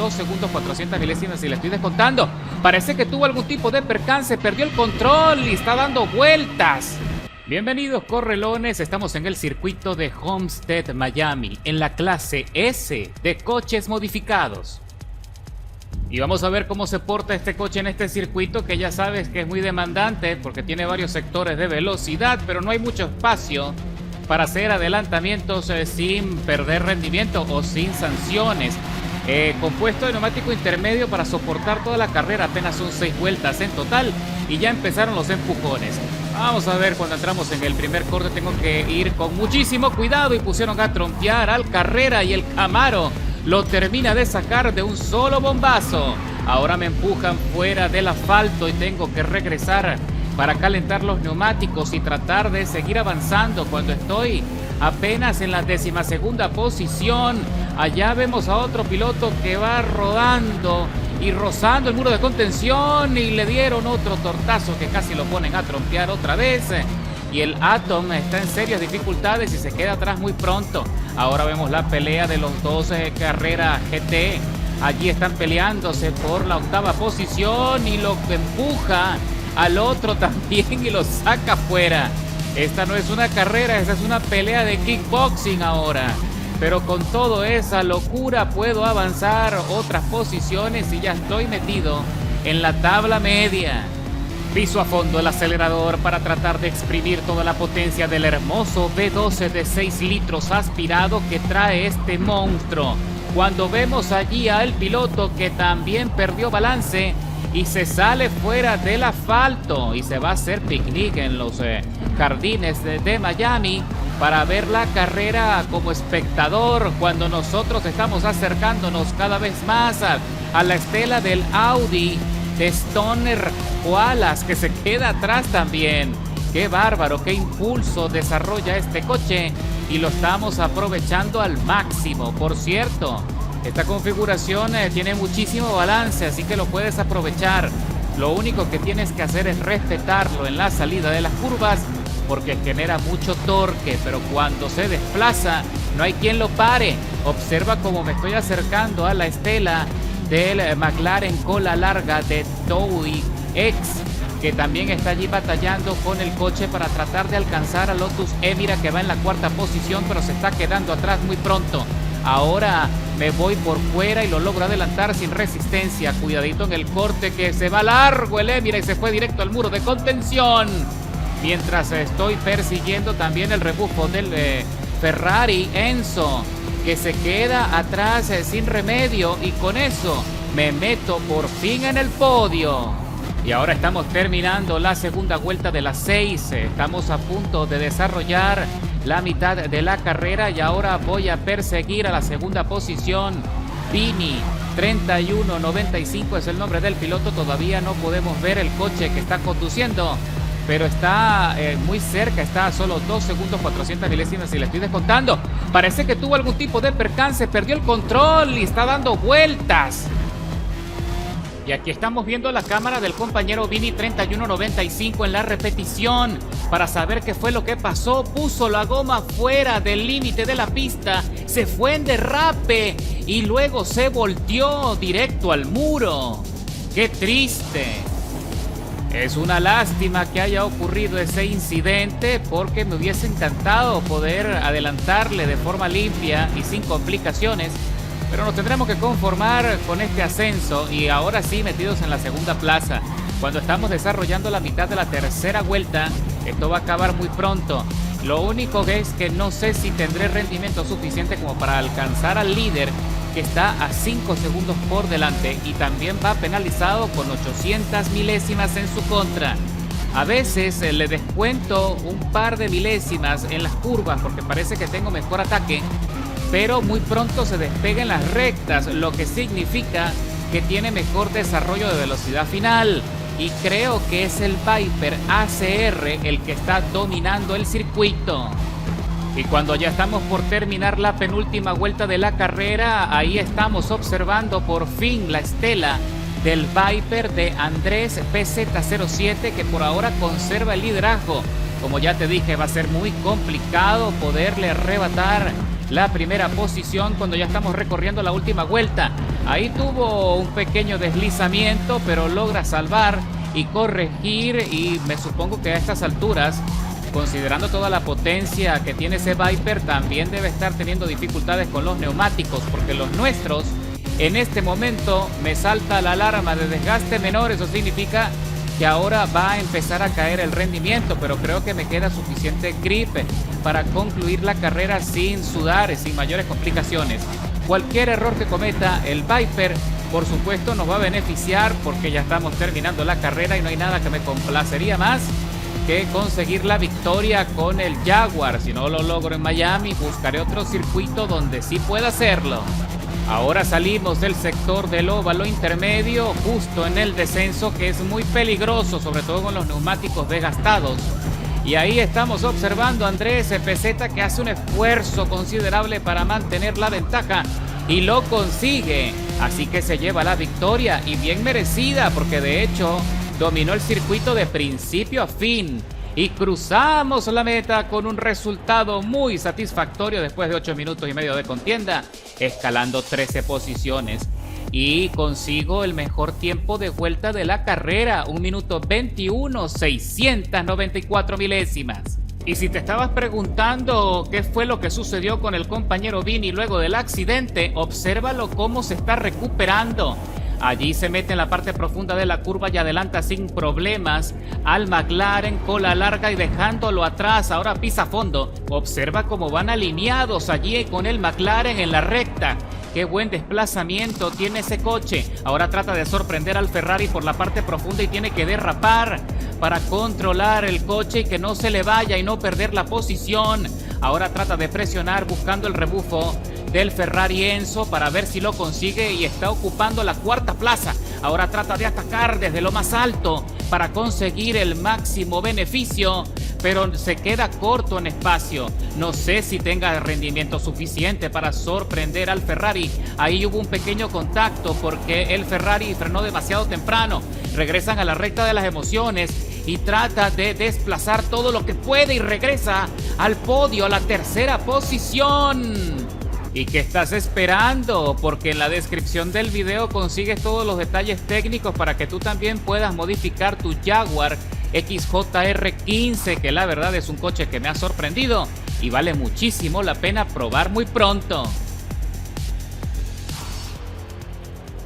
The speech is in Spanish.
2 segundos 400 milésimas y le estoy descontando. Parece que tuvo algún tipo de percance, perdió el control y está dando vueltas. Bienvenidos correlones, estamos en el circuito de Homestead, Miami, en la clase S de coches modificados. Y vamos a ver cómo se porta este coche en este circuito, que ya sabes que es muy demandante porque tiene varios sectores de velocidad, pero no hay mucho espacio para hacer adelantamientos sin perder rendimiento o sin sanciones. Compuesto de neumático intermedio para soportar toda la carrera, apenas son 6 vueltas en total y ya empezaron los empujones. Vamos a ver, cuando entramos en el primer corte tengo que ir con muchísimo cuidado y pusieron a trompear al Carrera y el Camaro lo termina de sacar de un solo bombazo. Ahora me empujan fuera del asfalto y tengo que regresar para calentar los neumáticos y tratar de seguir avanzando cuando estoy apenas en la 12ª posición. Allá vemos a otro piloto que va rodando y rozando el muro de contención y le dieron otro tortazo que casi lo ponen a trompear otra vez. Y el Atom está en serias dificultades y se queda atrás muy pronto. Ahora vemos la pelea de los dos Carrera GT. Allí están peleándose por la 8ª posición y lo empuja al otro también y lo saca fuera. Esta no es una carrera, esta es una pelea de kickboxing ahora. Pero con toda esa locura puedo avanzar otras posiciones y ya estoy metido en la tabla media. Piso a fondo el acelerador para tratar de exprimir toda la potencia del hermoso V12 de 6 litros aspirado que trae este monstruo. Cuando vemos allí al piloto que también perdió balance y se sale fuera del asfalto y se va a hacer picnic en los jardines de Miami para ver la carrera como espectador, cuando nosotros estamos acercándonos cada vez más a la estela del Audi de Stoner Wallace, que se queda atrás también. Qué bárbaro, qué impulso desarrolla este coche y lo estamos aprovechando al máximo. Por cierto, esta configuración tiene muchísimo balance, así que lo puedes aprovechar. Lo único que tienes que hacer es respetarlo en la salida de las curvas porque genera mucho torque, pero cuando se desplaza no hay quien lo pare. Observa cómo me estoy acercando a la estela del McLaren cola larga de Toei X, que también está allí batallando con el coche para tratar de alcanzar a Lotus Emira, que va en la 4ª posición, pero se está quedando atrás muy pronto. Ahora me voy por fuera y lo logro adelantar sin resistencia. Cuidadito en el corte, que se va largo el Emira y se fue directo al muro de contención. Mientras estoy persiguiendo también el rebufo del Ferrari Enzo, que se queda atrás sin remedio, y con eso me meto por fin en el podio. Y ahora estamos terminando la segunda vuelta de las 6. Estamos a punto de desarrollar la mitad de la carrera y ahora voy a perseguir a la 2ª posición. Vini 3195 es el nombre del piloto. Todavía no podemos ver el coche que está conduciendo, pero está muy cerca, está a solo 2 segundos 400 milésimas y le estoy descontando. Parece que tuvo algún tipo de percance, perdió el control y está dando vueltas. Y aquí estamos viendo la cámara del compañero Vini 3195 en la repetición para saber qué fue lo que pasó. Puso la goma fuera del límite de la pista, se fue en derrape y luego se volteó directo al muro. ¡Qué triste! Es una lástima que haya ocurrido ese incidente porque me hubiese encantado poder adelantarle de forma limpia y sin complicaciones, pero nos tendremos que conformar con este ascenso y ahora sí metidos en la 2ª plaza. Cuando estamos desarrollando la mitad de la 3ª vuelta, esto va a acabar muy pronto. Lo único es que no sé si tendré rendimiento suficiente como para alcanzar al líder, que está a 5 segundos por delante y también va penalizado con 800 milésimas en su contra. A veces le descuento un par de milésimas en las curvas porque parece que tengo mejor ataque, pero muy pronto se despega en las rectas, lo que significa que tiene mejor desarrollo de velocidad final. Y creo que es el Viper ACR el que está dominando el circuito. Y cuando ya estamos por terminar la penúltima vuelta de la carrera, ahí estamos observando por fin la estela del Viper de Andrés PZ07, que por ahora conserva el liderazgo. Como ya te dije, va a ser muy complicado poderle arrebatar la primera posición cuando ya estamos recorriendo la última vuelta. Ahí tuvo un pequeño deslizamiento, pero logra salvar y corregir, y me supongo que a estas alturas, considerando toda la potencia que tiene ese Viper, también debe estar teniendo dificultades con los neumáticos, porque los nuestros en este momento me salta la alarma de desgaste menor. Eso significa que ahora va a empezar a caer el rendimiento, pero creo que me queda suficiente grip para concluir la carrera sin sudar, sin mayores complicaciones. Cualquier error que cometa el Viper, por supuesto, nos va a beneficiar, porque ya estamos terminando la carrera y no hay nada que me complacería más que conseguir la victoria con el Jaguar. Si no lo logro en Miami, buscaré otro circuito donde sí pueda hacerlo. Ahora salimos del sector del óvalo intermedio, justo en el descenso, que es muy peligroso, sobre todo con los neumáticos desgastados. Y ahí estamos observando a Andrés Pezeta, que hace un esfuerzo considerable para mantener la ventaja y lo consigue. Así que se lleva la victoria, y bien merecida, porque de hecho dominó el circuito de principio a fin. Y cruzamos la meta con un resultado muy satisfactorio después de 8 minutos y medio de contienda, escalando 13 posiciones. Y consigo el mejor tiempo de vuelta de la carrera, 1 minuto 21, 694 milésimas. Y si te estabas preguntando qué fue lo que sucedió con el compañero Vini luego del accidente, obsérvalo cómo se está recuperando. Allí se mete en la parte profunda de la curva y adelanta sin problemas al McLaren, cola larga y dejándolo atrás. Ahora pisa fondo. Observa cómo van alineados allí con el McLaren en la recta. Qué buen desplazamiento tiene ese coche. Ahora trata de sorprender al Ferrari por la parte profunda y tiene que derrapar para controlar el coche y que no se le vaya y no perder la posición. Ahora trata de presionar buscando el rebufo del Ferrari Enzo para ver si lo consigue, y está ocupando la cuarta plaza. Ahora trata de atacar desde lo más alto para conseguir el máximo beneficio, pero se queda corto en espacio. No sé si tenga rendimiento suficiente para sorprender al Ferrari. Ahí hubo un pequeño contacto porque el Ferrari frenó demasiado temprano. Regresan a la recta de las emociones y trata de desplazar todo lo que puede y regresa al podio, a la tercera posición. ¿Y qué estás esperando? Porque en la descripción del video consigues todos los detalles técnicos para que tú también puedas modificar tu Jaguar XJR15, que la verdad es un coche que me ha sorprendido y vale muchísimo la pena probar muy pronto.